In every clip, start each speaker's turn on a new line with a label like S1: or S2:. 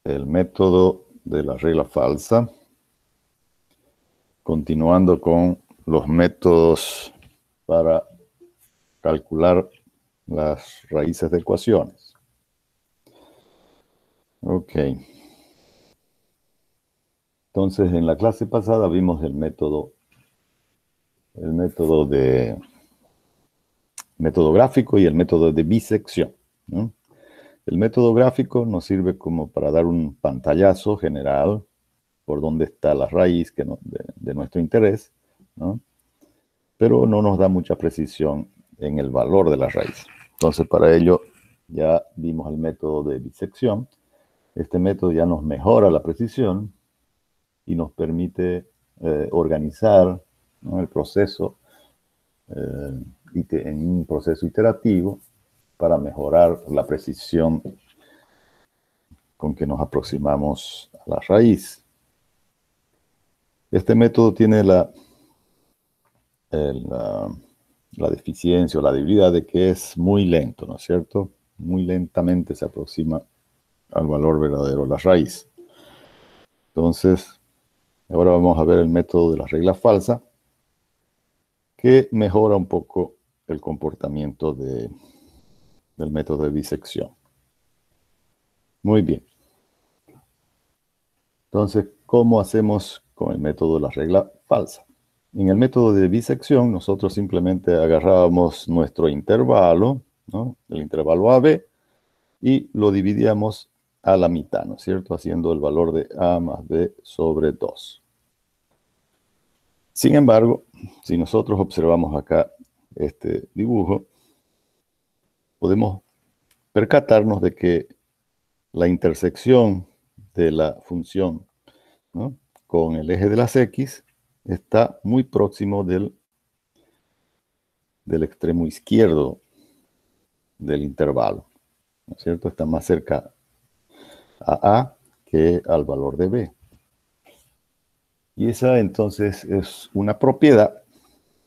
S1: el método de la regla falsa, continuando con los métodos para calcular las raíces de ecuaciones. Ok. Entonces, en la clase pasada vimos el método gráfico y el método de bisección, ¿no? El método gráfico nos sirve como para dar un pantallazo general por dónde está la raíz de nuestro interés, ¿no? Pero no nos da mucha precisión en el valor de la raíz. Entonces, para ello ya vimos el método de disección. Este método ya nos mejora la precisión y nos permite organizar, ¿no?, el proceso en un proceso iterativo para mejorar la precisión con que nos aproximamos a la raíz. Este método tiene la deficiencia o la debilidad de que es muy lento, ¿no es cierto? Muy lentamente se aproxima al valor verdadero de la raíz. Entonces, ahora vamos a ver el método de la regla falsa, que mejora un poco el comportamiento del método de disección. Muy bien. Entonces, ¿cómo hacemos con el método de la regla falsa? En el método de bisección, nosotros simplemente agarrábamos nuestro intervalo, ¿no?, el intervalo AB, y lo dividíamos a la mitad, ¿no es cierto?, haciendo el valor de A más B sobre 2. Sin embargo, si nosotros observamos acá este dibujo, podemos percatarnos de que la intersección de la función, ¿no?, con el eje de las X está muy próximo del extremo izquierdo del intervalo, ¿no es cierto? Está más cerca a A que al valor de B. Y esa entonces es una propiedad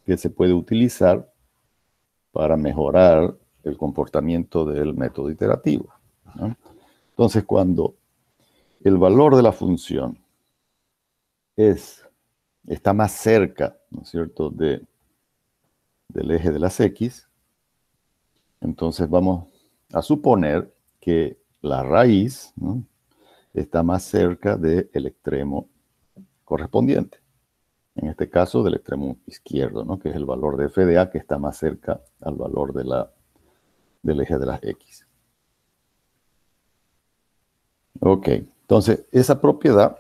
S1: que se puede utilizar para mejorar el comportamiento del método iterativo, ¿no? Entonces, cuando el valor de la función está más cerca, ¿no es cierto?, del eje de las X, entonces vamos a suponer que la raíz, ¿no?, está más cerca del extremo correspondiente. En este caso, del extremo izquierdo, ¿no?, que es el valor de f de a, que está más cerca al valor del eje de las X. Ok, entonces esa propiedad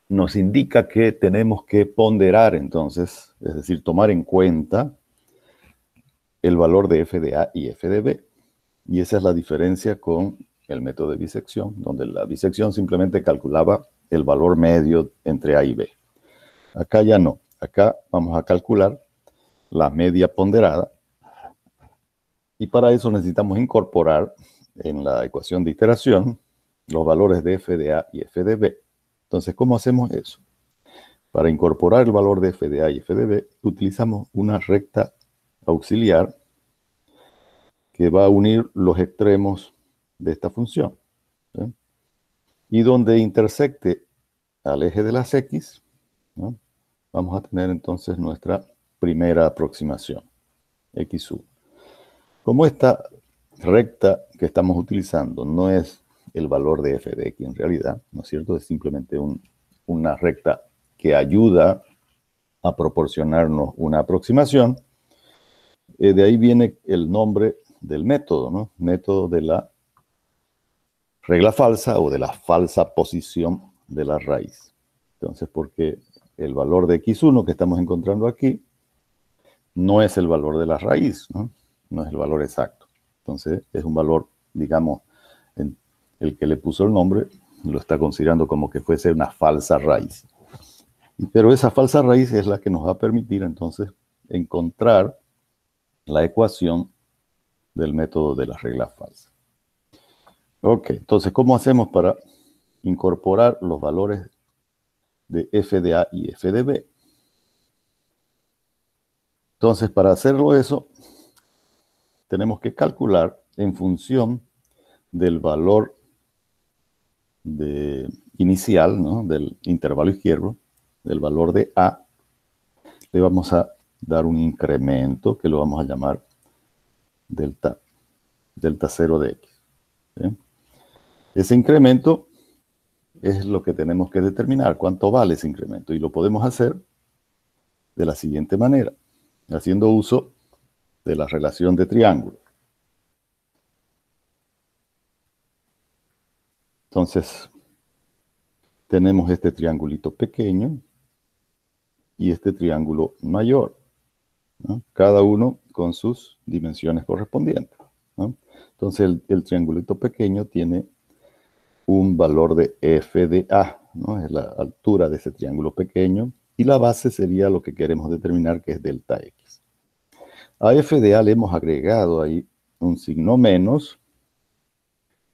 S1: nos indica que tenemos que ponderar entonces, es decir, tomar en cuenta el valor de f de a y f de b. Y esa es la diferencia con el método de bisección, donde la bisección simplemente calculaba el valor medio entre a y b. Acá ya no. Acá vamos a calcular la media ponderada. Y para eso necesitamos incorporar en la ecuación de iteración los valores de f de a y f de b. Entonces, ¿cómo hacemos eso? Para incorporar el valor de f de a y f de b, utilizamos una recta auxiliar que va a unir los extremos de esta función, ¿sí? Y donde intersecte al eje de las X, ¿no?, vamos a tener entonces nuestra primera aproximación, x1. Como esta recta que estamos utilizando no es el valor de f de x en realidad, ¿no es cierto?, es simplemente una recta que ayuda a proporcionarnos una aproximación, de ahí viene el nombre del método, ¿no?, método de la regla falsa o de la falsa posición de la raíz. Entonces, porque el valor de x1 que estamos encontrando aquí no es el valor de la raíz, ¿no?, no es el valor exacto. Entonces, es un valor, digamos, el que le puso el nombre lo está considerando como que fuese una falsa raíz. Pero esa falsa raíz es la que nos va a permitir entonces encontrar la ecuación del método de la regla falsa. Ok, entonces, ¿cómo hacemos para incorporar los valores de f de a y f de b? Entonces, para hacerlo eso, tenemos que calcular en función del valor inicial, ¿no?, del intervalo izquierdo, del valor de A, le vamos a dar un incremento que lo vamos a llamar delta 0 de X. ¿Sí? Ese incremento es lo que tenemos que determinar, cuánto vale ese incremento. Y lo podemos hacer de la siguiente manera, haciendo uso de la relación de triángulo. Entonces, tenemos este triangulito pequeño y este triángulo mayor, ¿no?, cada uno con sus dimensiones correspondientes, ¿no? Entonces, el triangulito pequeño tiene un valor de f de a, ¿no?, es la altura de ese triángulo pequeño, y la base sería lo que queremos determinar, que es delta x. A f de a le hemos agregado ahí un signo menos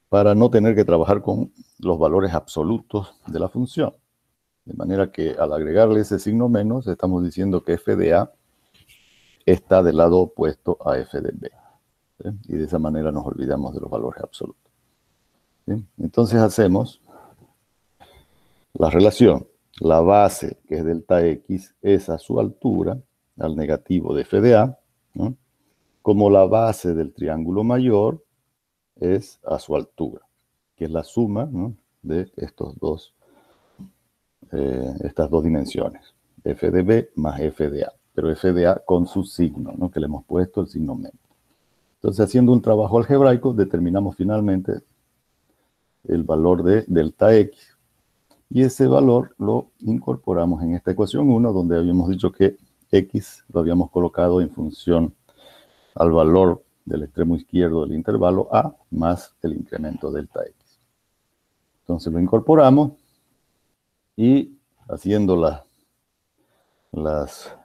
S1: para no tener que trabajar con los valores absolutos de la función. De manera que al agregarle ese signo menos, estamos diciendo que f de a está del lado opuesto a f de b. ¿Sí? Y de esa manera nos olvidamos de los valores absolutos. ¿Sí? Entonces hacemos la relación. La base, que es delta x, es a su altura, al negativo de f de a, ¿no?, como la base del triángulo mayor es a su altura, que es la suma, ¿no?, de estas dos dimensiones, f de b más f de a, pero f de a con su signo, ¿no?, que le hemos puesto el signo menos. Entonces, haciendo un trabajo algebraico, determinamos finalmente el valor de delta x, y ese valor lo incorporamos en esta ecuación 1, donde habíamos dicho que x lo habíamos colocado en función al valor del extremo izquierdo del intervalo a más el incremento delta x. Entonces lo incorporamos y, haciendo las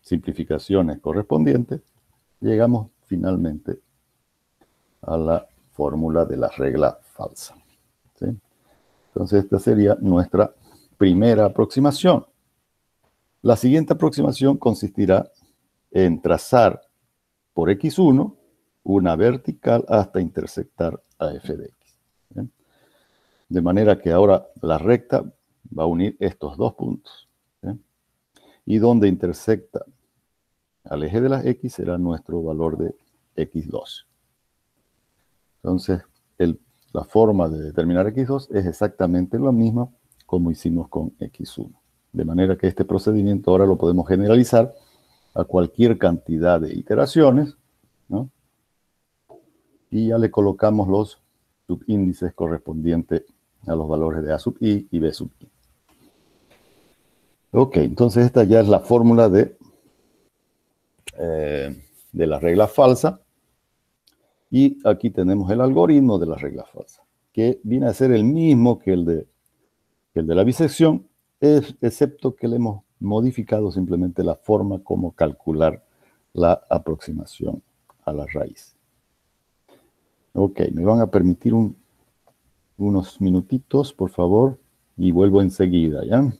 S1: simplificaciones correspondientes, llegamos finalmente a la fórmula de la regla falsa. ¿Sí? Entonces esta sería nuestra primera aproximación. La siguiente aproximación consistirá en trazar por x1 una vertical hasta intersectar a f de x. ¿Bien? De manera que ahora la recta va a unir estos dos puntos. ¿Bien? Y donde intersecta al eje de las x será nuestro valor de x2. Entonces, la forma de determinar x2 es exactamente la misma como hicimos con x1. De manera que este procedimiento ahora lo podemos generalizar a cualquier cantidad de iteraciones, ¿no?, y ya le colocamos los subíndices correspondientes a los valores de a sub i y b sub i. Ok, entonces esta ya es la fórmula de la regla falsa. Y aquí tenemos el algoritmo de la regla falsa, que viene a ser el mismo que el de la bisección, excepto que le hemos modificado simplemente la forma como calcular la aproximación a la raíz. Ok, me van a permitir unos minutitos, por favor, y vuelvo enseguida, ¿ya?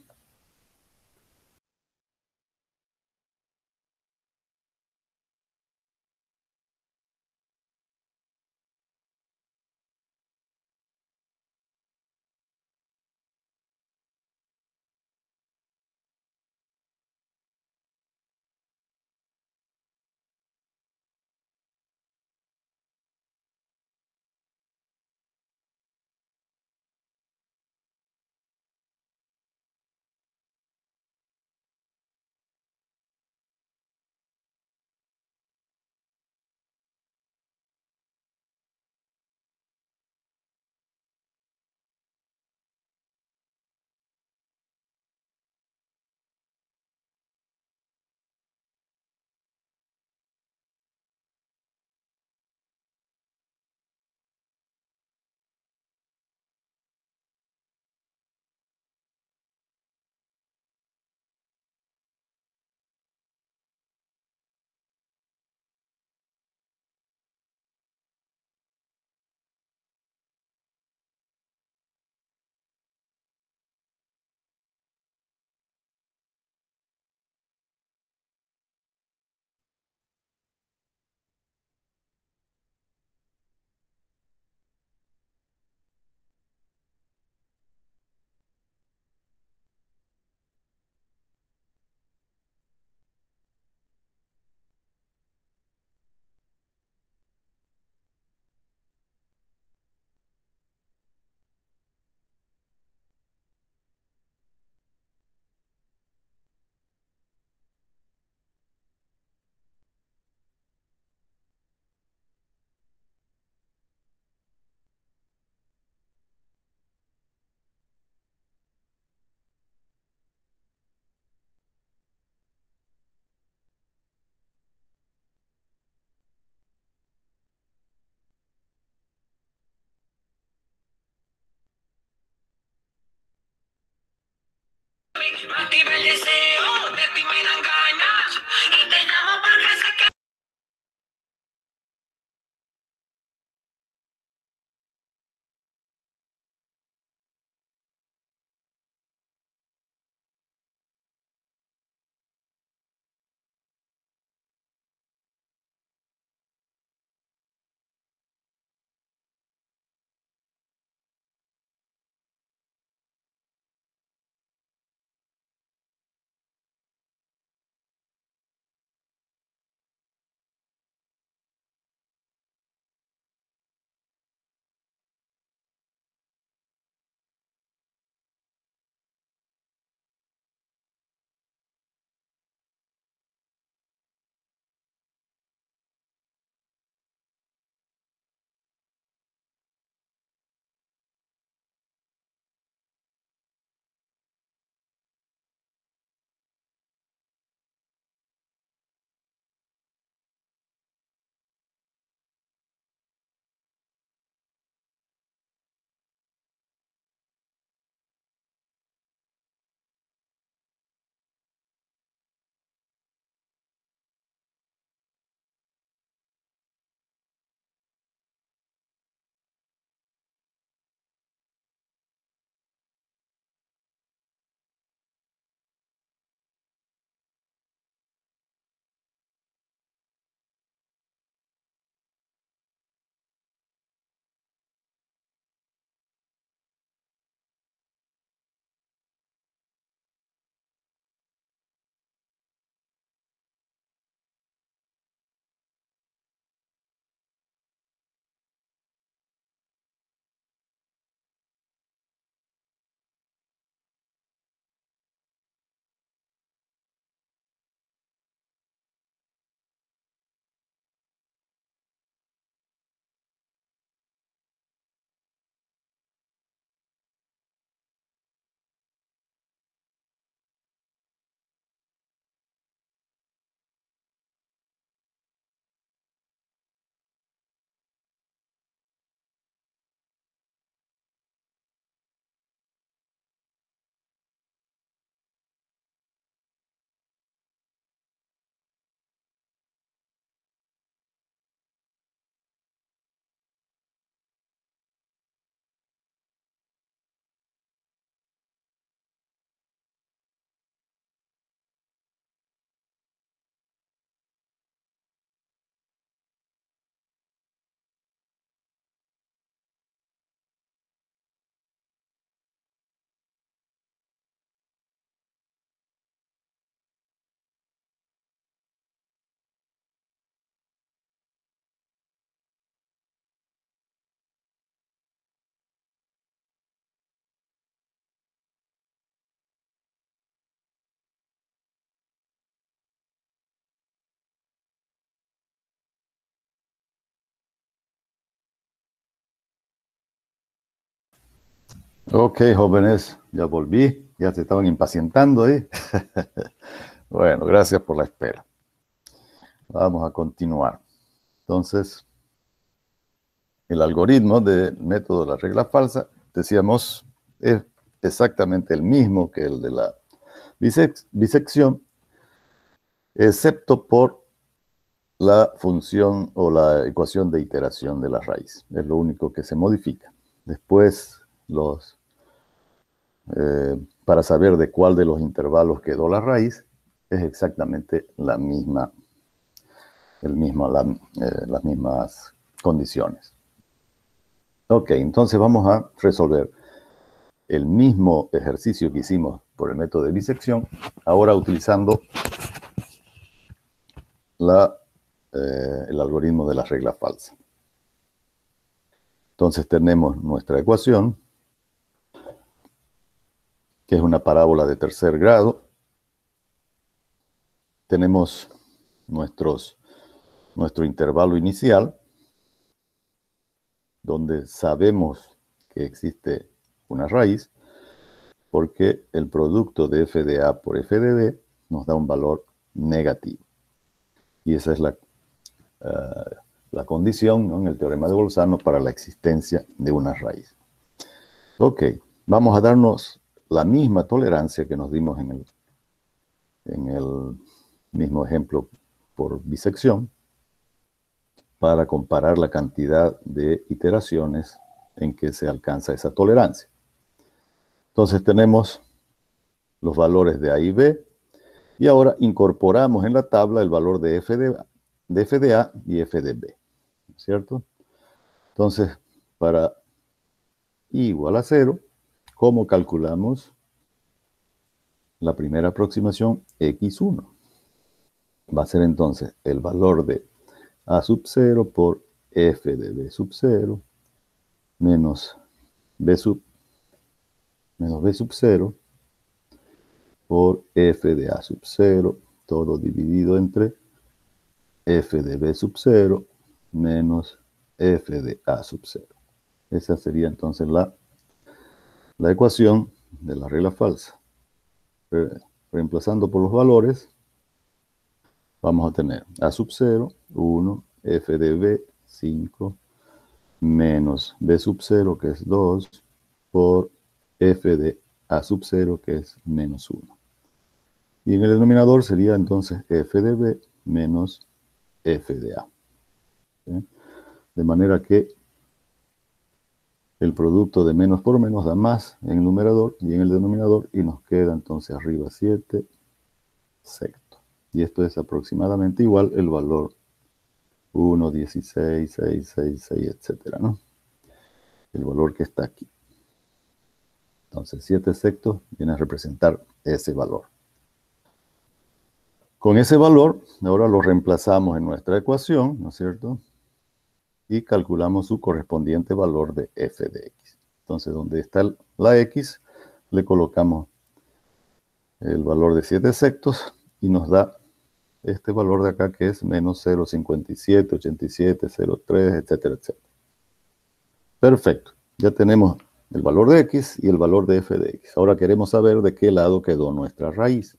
S2: Me activa el deseo, de ti me dan ganas. Y te llamo porque sé que...
S1: Ok, jóvenes, ya volví, ya se estaban impacientando ahí. Bueno, gracias por la espera. Vamos a continuar. Entonces, el algoritmo del método de la regla falsa, decíamos, es exactamente el mismo que el de la bisección, excepto por la función o la ecuación de iteración de la raíz. Es lo único que se modifica. Después, para saber de cuál de los intervalos quedó la raíz, es exactamente las mismas condiciones. Ok, entonces vamos a resolver el mismo ejercicio que hicimos por el método de bisección, ahora utilizando el algoritmo de la regla falsa. Entonces tenemos nuestra ecuación, que es una parábola de tercer grado. Tenemos nuestro intervalo inicial, donde sabemos que existe una raíz, porque el producto de f de A por f de B nos da un valor negativo. Y esa es la condición, ¿no?, en el teorema de Bolzano para la existencia de una raíz. Ok, vamos a darnos la misma tolerancia que nos dimos en el mismo ejemplo por bisección, para comparar la cantidad de iteraciones en que se alcanza esa tolerancia. Entonces tenemos los valores de A y B, y ahora incorporamos en la tabla el valor de f de A y f de B, ¿cierto? Entonces, para I igual a 0, ¿cómo calculamos la primera aproximación? X1. Va a ser entonces el valor de A sub 0 por f de B sub 0 menos B sub 0 por f de A sub 0, todo dividido entre f de B sub 0 menos f de A sub 0. Esa sería entonces la ecuación de la regla falsa. Reemplazando por los valores, vamos a tener A sub 0, 1, f de B, 5, menos B sub 0, que es 2, por f de A sub 0, que es menos 1. Y en el denominador sería entonces f de B menos f de A. ¿Sí? De manera que el producto de menos por menos da más en el numerador y en el denominador, y nos queda entonces arriba 7 sextos. Y esto es aproximadamente igual el valor 1, 16, 6, 6, 6, etcétera, ¿no? El valor que está aquí. Entonces 7 sextos viene a representar ese valor. Con ese valor, ahora lo reemplazamos en nuestra ecuación, ¿no es cierto? Y calculamos su correspondiente valor de f de x. Entonces, donde está la x, le colocamos el valor de 7 sextos y nos da este valor de acá, que es menos 0,57, 87, 0,3, etcétera, etcétera. Perfecto. Ya tenemos el valor de x y el valor de f de x. Ahora queremos saber de qué lado quedó nuestra raíz.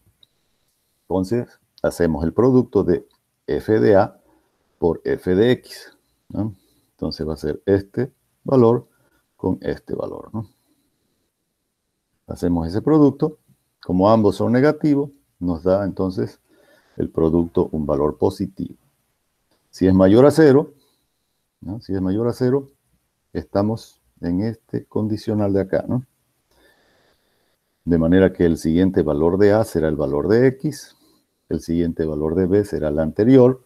S1: Entonces, hacemos el producto de f de a por f de x, ¿no? Entonces va a ser este valor con este valor, ¿no? Hacemos ese producto. Como ambos son negativos, nos da entonces el producto un valor positivo. Si es mayor a 0, ¿no? Si es mayor a 0, estamos en este condicional de acá, ¿no? De manera que el siguiente valor de A será el valor de X, el siguiente valor de B será el anterior,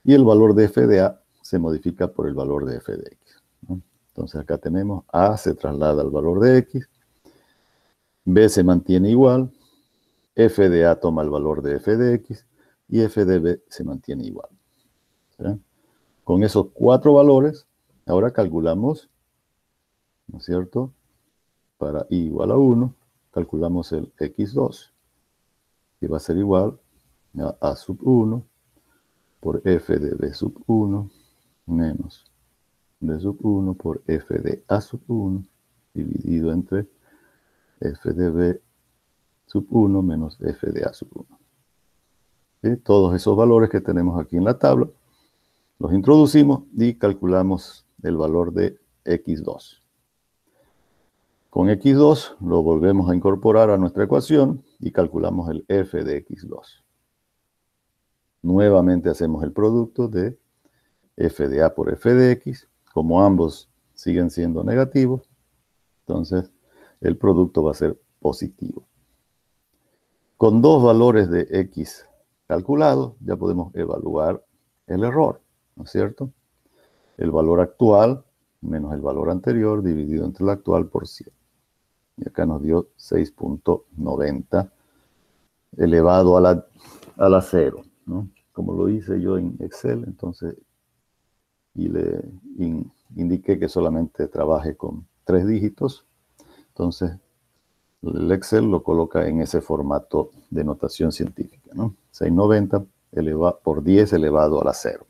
S1: y el valor de f de A se modifica por el valor de f de X, ¿no? Entonces acá tenemos A se traslada al valor de X, B se mantiene igual, f de A toma el valor de f de X, y f de B se mantiene igual. ¿Sí? Con esos 4 valores, ahora calculamos, ¿no es cierto? Para i igual a 1, calculamos el x2, que va a ser igual a sub 1 por f de b sub 1 menos b sub 1 por f de a sub 1 dividido entre f de b sub 1 menos f de a sub 1. ¿Sí? Todos esos valores que tenemos aquí en la tabla los introducimos y calculamos el valor de x2. Con x2 lo volvemos a incorporar a nuestra ecuación y calculamos el f de x2. Nuevamente hacemos el producto de f de a por f de x. Como ambos siguen siendo negativos, entonces el producto va a ser positivo. Con 2 valores de x calculados, ya podemos evaluar el error, ¿no es cierto? El valor actual menos el valor anterior dividido entre el actual por 100. Y acá nos dio 6.90 elevado a la 0, ¿no? Como lo hice yo en Excel, entonces, y le indiqué que solamente trabaje con 3 dígitos, entonces el Excel lo coloca en ese formato de notación científica, ¿no? 690 por 10 elevado a la 0.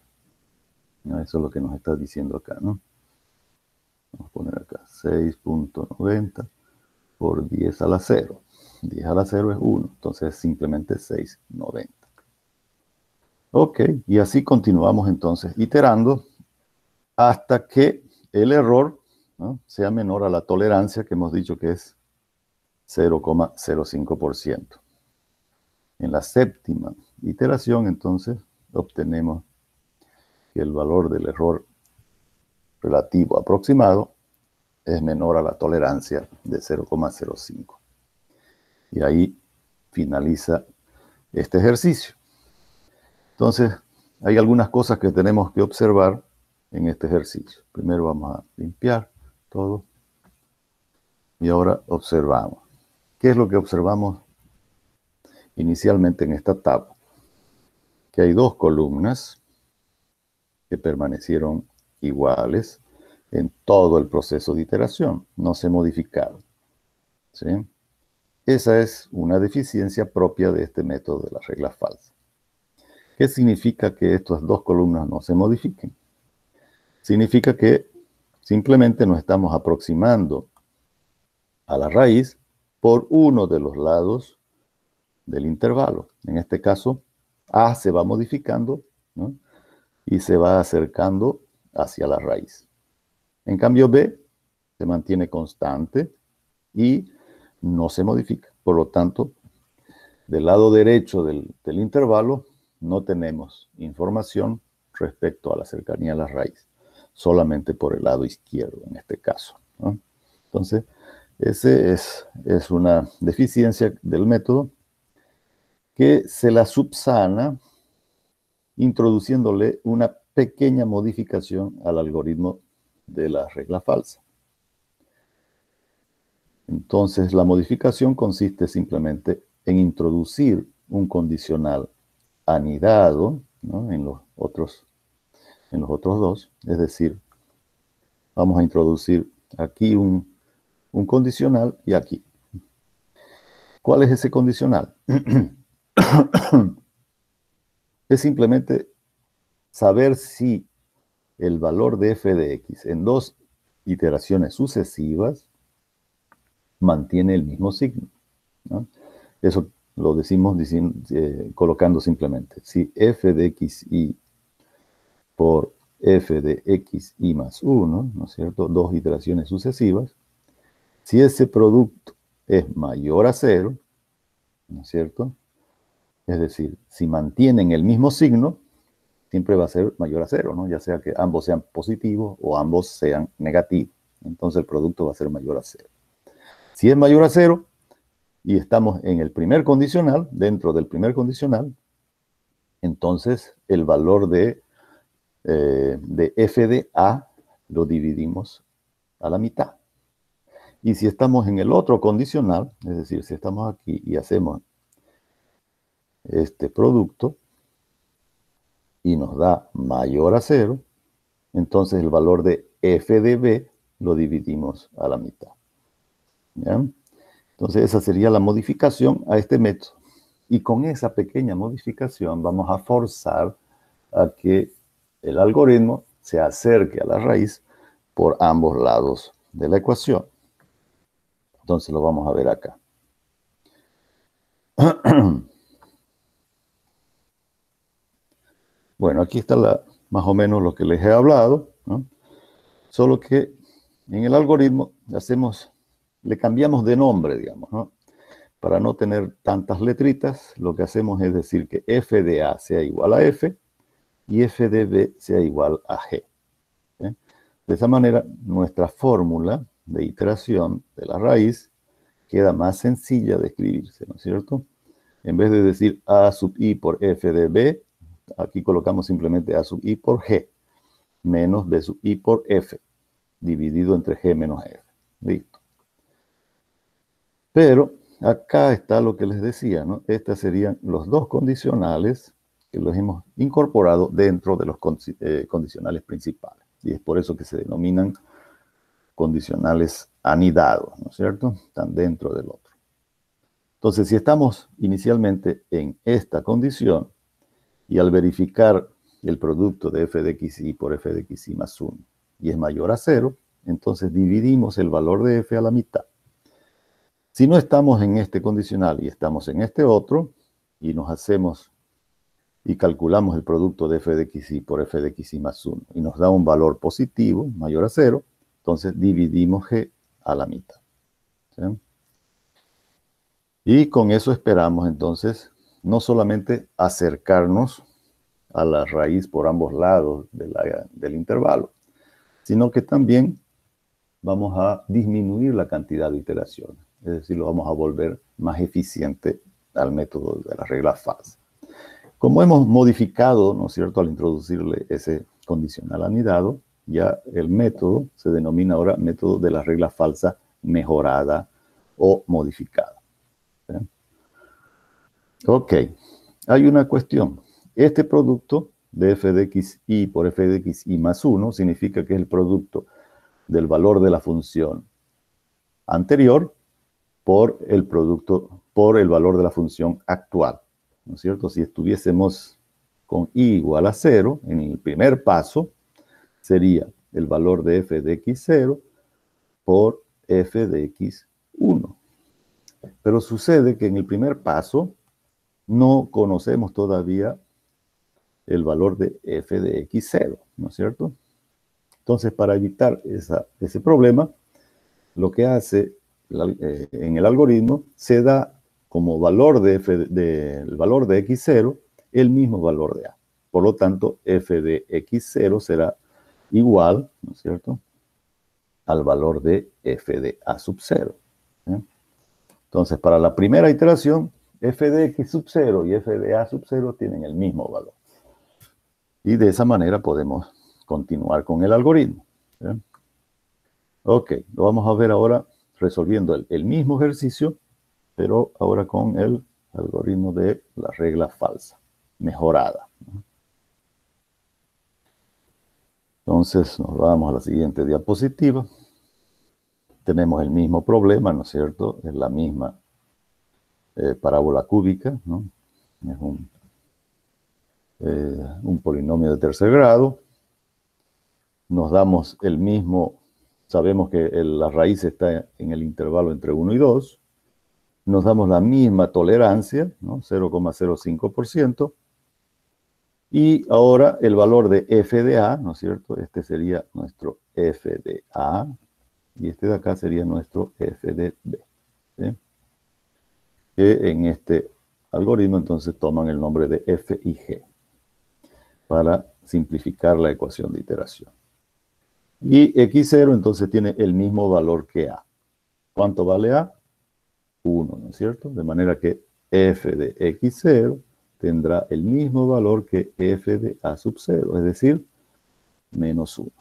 S1: ¿No? Eso es lo que nos está diciendo acá, ¿no? Vamos a poner acá 6.90 por 10 a la 0. 10 a la 0 es 1, entonces simplemente 6.90. Ok, y así continuamos entonces iterando hasta que el error, ¿no?, sea menor a la tolerancia que hemos dicho que es 0,05%. En la séptima iteración, entonces, obtenemos que el valor del error relativo aproximado es menor a la tolerancia de 0,05. Y ahí finaliza este ejercicio. Entonces, hay algunas cosas que tenemos que observar en este ejercicio. Primero vamos a limpiar todo. Y ahora observamos. ¿Qué es lo que observamos inicialmente en esta tabla? Que hay dos columnas que permanecieron iguales en todo el proceso de iteración. No se modificaron. ¿Sí? Esa es una deficiencia propia de este método de las reglas falsas. ¿Qué significa que estas dos columnas no se modifiquen? Significa que simplemente nos estamos aproximando a la raíz por uno de los lados del intervalo. En este caso, A se va modificando, ¿no? Y se va acercando hacia la raíz. En cambio, B se mantiene constante y no se modifica. Por lo tanto, del lado derecho del intervalo no tenemos información respecto a la cercanía a la raíz, solamente por el lado izquierdo en este caso, ¿no? Entonces, esa es una deficiencia del método que se la subsana introduciéndole una pequeña modificación al algoritmo de la regla falsa. Entonces, la modificación consiste simplemente en introducir un condicional anidado, ¿no? en los otros dos. Es decir, vamos a introducir aquí un condicional y aquí. ¿Cuál es ese condicional? Es simplemente saber si el valor de f de x en dos iteraciones sucesivas mantiene el mismo signo, ¿no? Eso lo decimos colocando simplemente. Si f de xy por f de xy más 1, ¿no es cierto? Dos iteraciones sucesivas. Si ese producto es mayor a 0, ¿no es cierto? Es decir, si mantienen el mismo signo, siempre va a ser mayor a 0, ¿no? Ya sea que ambos sean positivos o ambos sean negativos. Entonces el producto va a ser mayor a 0. Si es mayor a 0 y estamos en el primer condicional, dentro del primer condicional, entonces el valor de f de a lo dividimos a la mitad. Y si estamos en el otro condicional, es decir, si estamos aquí y hacemos este producto y nos da mayor a 0, entonces el valor de f de b lo dividimos a la mitad. ¿Ya? Entonces esa sería la modificación a este método. Y con esa pequeña modificación vamos a forzar a que el algoritmo se acerque a la raíz por ambos lados de la ecuación. Entonces lo vamos a ver acá. Bueno, aquí está más o menos lo que les he hablado, ¿no? Solo que en el algoritmo le cambiamos de nombre, digamos, ¿no? Para no tener tantas letritas, lo que hacemos es decir que f de a sea igual a f y f de b sea igual a g. ¿Sí? De esa manera, nuestra fórmula de iteración de la raíz queda más sencilla de escribirse, ¿no es cierto? En vez de decir a sub i por f de b, aquí colocamos simplemente a sub i por g, menos b sub i por f, dividido entre g menos f. Listo. Pero acá está lo que les decía, ¿no? Estos serían los dos condicionales que los hemos incorporado dentro de los condicionales principales. Y es por eso que se denominan condicionales anidados, ¿no es cierto? Están dentro del otro. Entonces, si estamos inicialmente en esta condición, y al verificar el producto de f de xy por f de xy más 1, y es mayor a 0, entonces dividimos el valor de f a la mitad. Si no estamos en este condicional y estamos en este otro, y nos hacemos y calculamos el producto de f de xy por f de xy más 1, y nos da un valor positivo, mayor a 0, entonces dividimos g a la mitad. ¿Sí? Y con eso esperamos entonces no solamente acercarnos a la raíz por ambos lados del intervalo, sino que también vamos a disminuir la cantidad de iteraciones. Es decir, lo vamos a volver más eficiente al método de la regla falsa. Como hemos modificado, ¿no es cierto?, al introducirle ese condicional anidado, ya el método se denomina ahora método de la regla falsa mejorada o modificada. ¿Sí? Ok, hay una cuestión. Este producto de f de xy por f de xy más 1 significa que es el producto del valor de la función anterior por el valor de la función actual, ¿no es cierto? Si estuviésemos con y igual a 0, en el primer paso sería el valor de f de x0 por f de x1. Pero sucede que en el primer paso no conocemos todavía el valor de f de x0, ¿no es cierto? Entonces, para evitar ese problema, lo que hace en el algoritmo se da como valor del valor de x0 el mismo valor de a. Por lo tanto, f de x0 será igual, ¿no es cierto?, al valor de f de a sub 0. ¿Eh? Entonces, para la primera iteración, f de x sub 0 y f de a sub 0 tienen el mismo valor. Y de esa manera podemos continuar con el algoritmo. ¿Eh? Ok, lo vamos a ver ahora resolviendo el mismo ejercicio, pero ahora con el algoritmo de la regla falsa, mejorada. Entonces nos vamos a la siguiente diapositiva. Tenemos el mismo problema, ¿no es cierto? Es la misma parábola cúbica, ¿no? Es un polinomio de tercer grado. Nos damos el mismo, sabemos que la raíz está en el intervalo entre 1 y 2. Nos damos la misma tolerancia, ¿no? 0,05%. Y ahora el valor de f de a, ¿no es cierto? Este sería nuestro f de a. Y este de acá sería nuestro f de b. ¿Sí? Que en este algoritmo entonces toman el nombre de f y g para simplificar la ecuación de iteración. Y x0 entonces tiene el mismo valor que a. ¿Cuánto vale a? 1, ¿no es cierto? De manera que f de x0 tendrá el mismo valor que f de a sub 0, es decir, menos 1.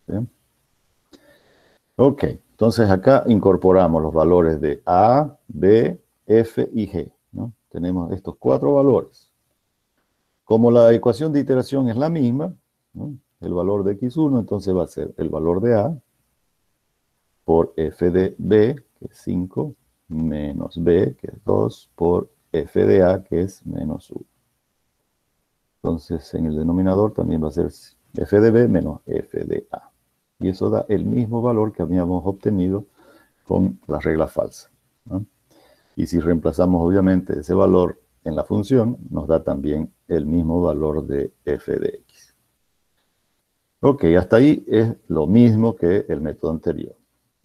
S1: ¿Sí? Ok, entonces acá incorporamos los valores de a, b, f y g, ¿no? Tenemos estos 4 valores. Como la ecuación de iteración es la misma, ¿no?, el valor de x1 entonces va a ser el valor de a por f de b, que es 5, menos b, que es 2, por f de a, que es menos 1. Entonces, en el denominador también va a ser f de b menos f de a. Y eso da el mismo valor que habíamos obtenido con la regla falsa, ¿no? Y si reemplazamos, obviamente, ese valor en la función, nos da también el mismo valor de f de x. Ok, hasta ahí es lo mismo que el método anterior.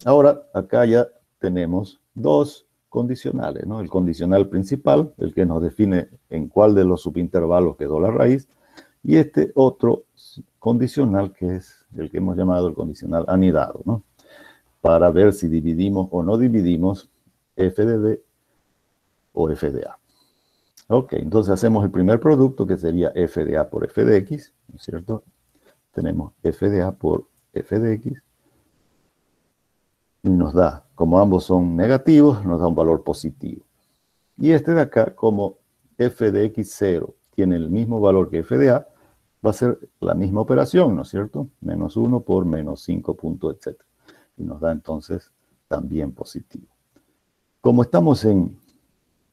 S1: Ahora, acá ya tenemos dos condicionales, ¿no? El condicional principal, el que nos define en cuál de los subintervalos quedó la raíz, y este otro condicional que es el que hemos llamado el condicional anidado, ¿no?, para ver si dividimos o no dividimos f de b o f de a. Ok, entonces hacemos el primer producto, que sería f de a por f de x, ¿no es cierto? Tenemos f de a por f de x, y nos da, como ambos son negativos, nos da un valor positivo. Y este de acá, como f de x0 tiene el mismo valor que f de a, va a ser la misma operación, ¿no es cierto? Menos 1 por menos 5 puntos, etc. Y nos da entonces también positivo. Como estamos en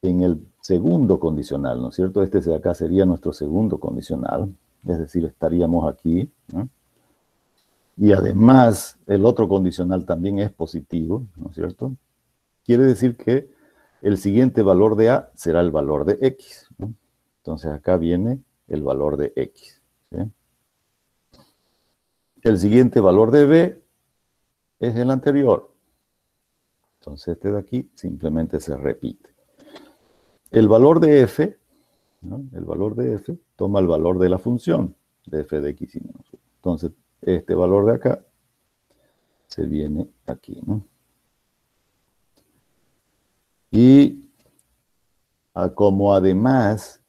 S1: el segundo condicional, ¿no es cierto? Este de acá sería nuestro segundo condicional, es decir, estaríamos aquí, ¿no? Y además, el otro condicional también es positivo, ¿no es cierto? Quiere decir que el siguiente valor de a será el valor de x, ¿no? Entonces acá viene el valor de x, ¿sí? El siguiente valor de b es el anterior. Entonces este de aquí simplemente se repite. El valor de f, ¿no? El valor de f toma el valor de la función de f de x y menos 1. Entonces, este valor de acá se viene aquí, ¿no? Y como además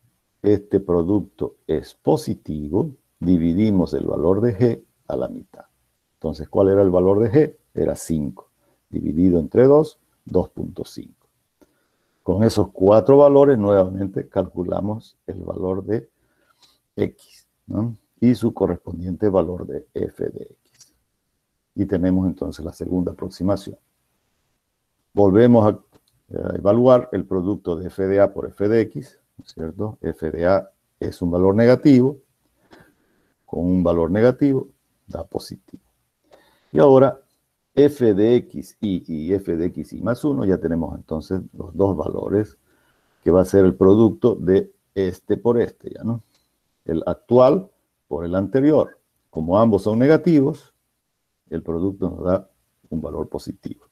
S1: este producto es positivo, dividimos el valor de g a la mitad. Entonces, ¿cuál era el valor de g? Era 5. Dividido entre 2, 2.5. Con esos 4 valores, nuevamente calculamos el valor de x, ¿no? Y su correspondiente valor de f de x. Y tenemos entonces la segunda aproximación. Volvemos a evaluar el producto de f de a por f de x, ¿no es cierto? F de a es un valor negativo, con un valor negativo da positivo. Y ahora, f de x y f de x y más 1, ya tenemos entonces los dos valores, que va a ser el producto de este por este, ¿ya no? El actual por el anterior. Como ambos son negativos, el producto nos da un valor positivo,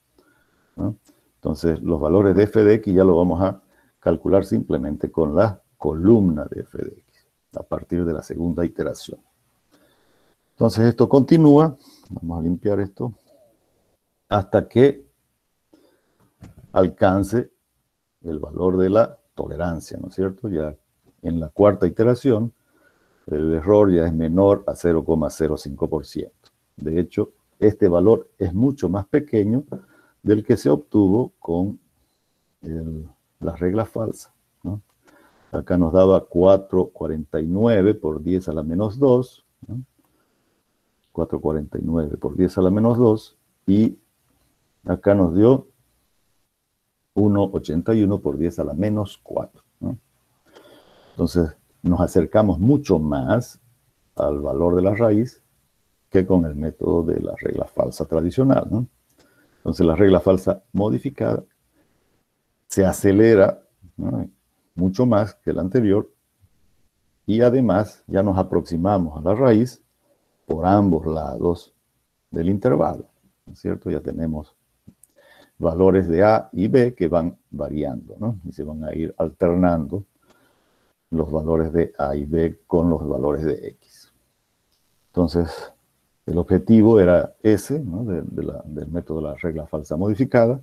S1: ¿no? Entonces, los valores de f de x ya lo vamos a calcular simplemente con la columna de f de x, a partir de la segunda iteración. Entonces, esto continúa. Vamos a limpiar esto hasta que alcance el valor de la tolerancia, ¿no es cierto? Ya en la cuarta iteración, el error ya es menor a 0,05%. De hecho, este valor es mucho más pequeño del que se obtuvo con la regla falsa, ¿no? Acá nos daba 4,49 por 10 a la menos 2, ¿no? 4,49 por 10 a la menos 2, y acá nos dio 1,81 por 10 a la menos 4, ¿no? Entonces, nos acercamos mucho más al valor de la raíz que con el método de la regla falsa tradicional, ¿no? Entonces, la regla falsa modificada se acelera, ¿no?, mucho más que la anterior, y además ya nos aproximamos a la raíz por ambos lados del intervalo, ¿no es cierto? Ya tenemos valores de a y b que van variando, ¿no? Y se van a ir alternando los valores de a y b con los valores de x. Entonces, el objetivo era ese, ¿no?, del método de la regla falsa modificada,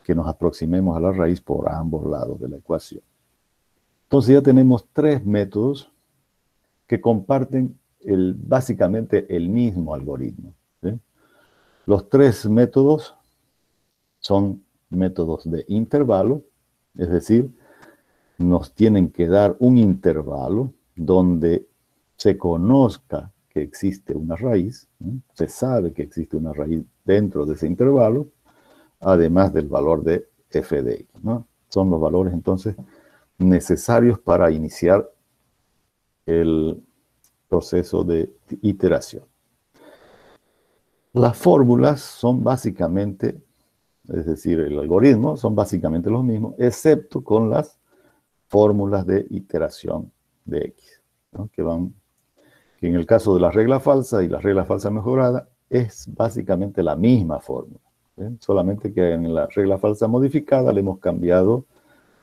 S1: que nos aproximemos a la raíz por ambos lados de la ecuación. Entonces ya tenemos tres métodos que comparten básicamente el mismo algoritmo, ¿sí? Los tres métodos son métodos de intervalo, es decir, nos tienen que dar un intervalo donde se conozca que existe una raíz, ¿sí? Se sabe que existe una raíz dentro de ese intervalo, además del valor de f de x, ¿no? Son los valores entonces necesarios para iniciar el proceso de iteración. Las fórmulas son básicamente, es decir, el algoritmo son básicamente los mismos, excepto con las fórmulas de iteración de x, ¿no? Que en el caso de la regla falsa y la regla falsa mejorada es básicamente la misma fórmula, ¿sí? Solamente que en la regla falsa modificada le hemos cambiado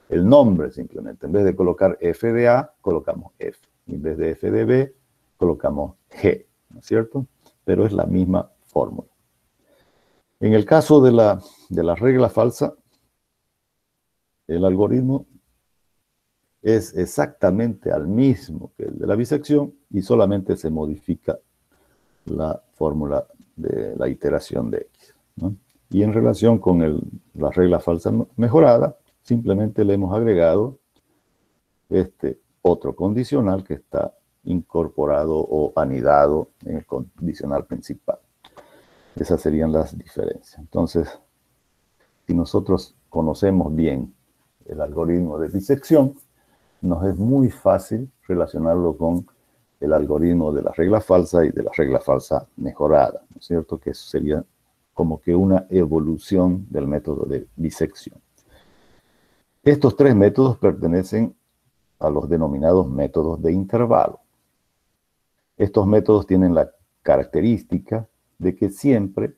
S1: el nombre simplemente. En vez de colocar f de a, colocamos f. Y en vez de f de b, colocamos g, ¿no es cierto? Pero es la misma fórmula. En el caso de la regla falsa, el algoritmo es exactamente al mismo que el de la bisección y solamente se modifica la fórmula de la iteración de x, ¿no? Y en relación con la regla falsa mejorada, simplemente le hemos agregado este otro condicional que está incorporado o anidado en el condicional principal. Esas serían las diferencias. Entonces, si nosotros conocemos bien el algoritmo de disección, nos es muy fácil relacionarlo con el algoritmo de la regla falsa y de la regla falsa mejorada, ¿no es cierto? Que eso sería como que una evolución del método de disección. Estos tres métodos pertenecen a los denominados métodos de intervalo. Estos métodos tienen la característica de que siempre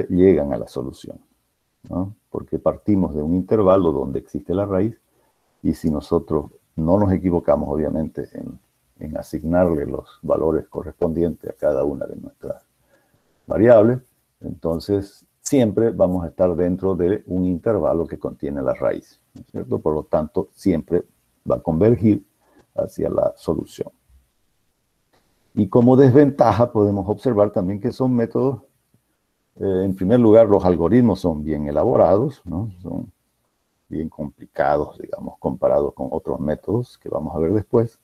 S1: llegan a la solución, ¿no? Porque partimos de un intervalo donde existe la raíz y si nosotros no nos equivocamos, obviamente, en asignarle los valores correspondientes a cada una de nuestras variables, entonces siempre vamos a estar dentro de un intervalo que contiene la raíz, ¿no es cierto? Por lo tanto, siempre va a convergir hacia la solución. Y como desventaja podemos observar también que son métodos, en primer lugar, los algoritmos son bien elaborados, ¿no? Son bien complicados, digamos, comparados con otros métodos que vamos a ver después,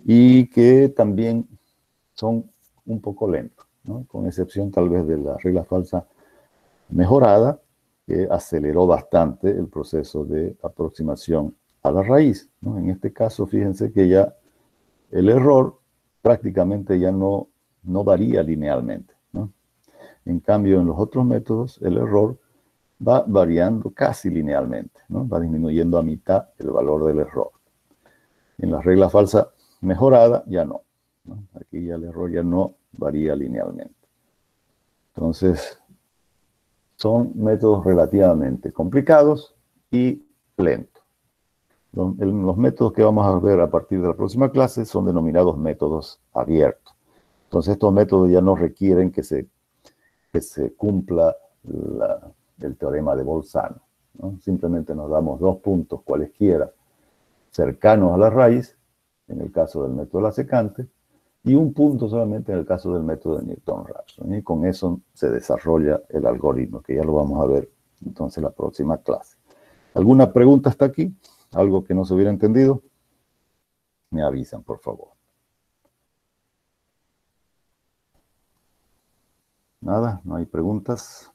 S1: y que también son un poco lentos, ¿no? Con excepción tal vez de la regla falsa mejorada, que aceleró bastante el proceso de aproximación a la raíz, ¿no? En este caso, fíjense que ya el error prácticamente ya no varía linealmente, ¿no? En cambio, en los otros métodos, el error va variando casi linealmente, ¿no? Va disminuyendo a mitad el valor del error. En la regla falsa mejorada, ya no, ¿no? Aquí ya el error ya no varía linealmente. Entonces, son métodos relativamente complicados y lentos. Los métodos que vamos a ver a partir de la próxima clase son denominados métodos abiertos. Entonces, estos métodos ya no requieren que se cumpla el teorema de Bolzano, ¿no? Simplemente nos damos dos puntos cualesquiera cercanos a la raíz, en el caso del método de la secante, y un punto solamente en el caso del método de Newton-Raphson. Y con eso se desarrolla el algoritmo, que ya lo vamos a ver entonces en la próxima clase. ¿Alguna pregunta hasta aquí? ¿Algo que no se hubiera entendido? Me avisan, por favor. Nada, no hay preguntas.